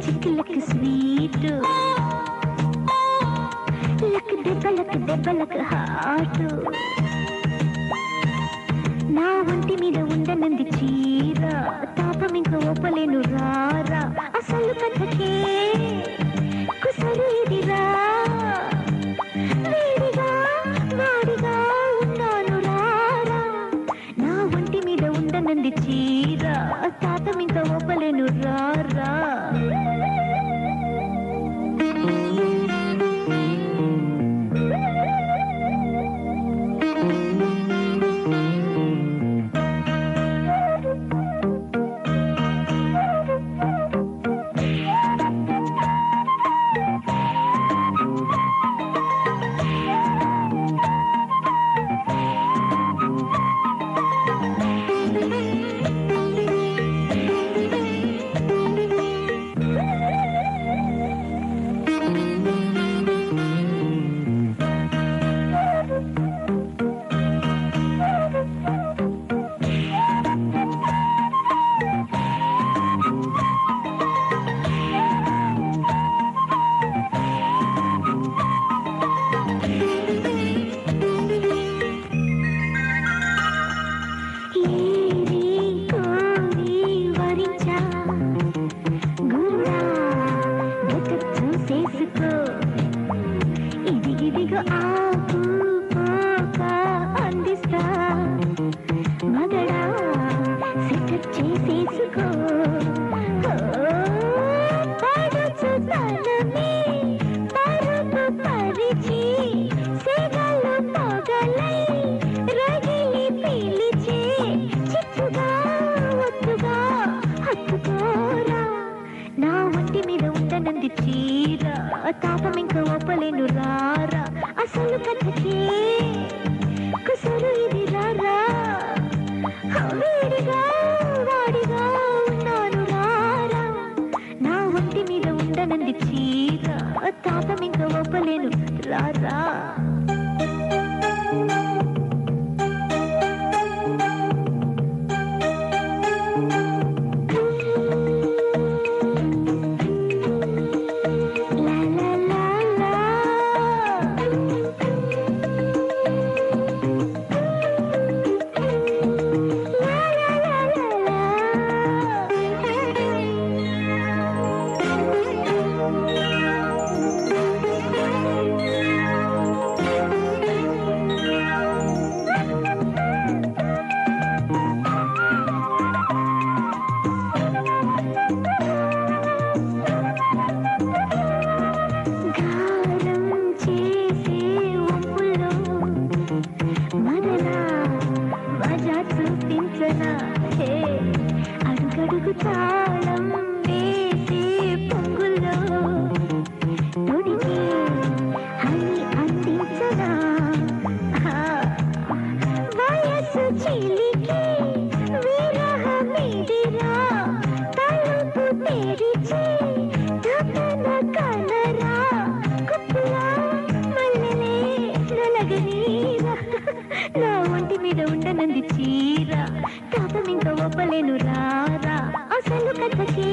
చిక్కులకి sweet luck దెబ్బలకు hot నా ఒంటి మీద ఉండనంది చీర తాపం ఇంకా ఒప్పలేను రారా అసలు కథకే కుసలు ఇదిరా వేడిగా వాడిగా ఉన్నాను రారా నా ఒంటి మీద ఉండనంది చీర తాపం ఇంకా ఒప్పలేను రారా ఇదిగో ఆపు పోక అందిస్తా మగడా సెటప్ చేసేసుకో పడుచు తనమే పరుపు పరిచి సెగలు పొగలై రగిలి పిలిచే చిక్కుగా ఒత్తుగా హత్తుకోరా నా ఒంటి మీద ఉండనంది చీర తాపం ఇంకా ఒప్పలేను రారా అసలు కథకే కుసలు ఇది రారా వేడిగా వాడిగా ఉన్నాను రారా నా ఒంటి మీద ఉండనంది చీర తాపం ఇంకా ఒప్పలేను రారా అడుగడుగు తాళం వేసే పొంగుల్లో తొడిగే హని అందించనా వయసు చిలికి విరహమిదిరా తలుపు తెరిచి తపన కనరా కుప్పులా మల్లెలే నలగనీరా నా ఒంటి మీద ఉండనంది చీర తాపం ఇంకా ఒప్పలేను రారా అసలు కథకే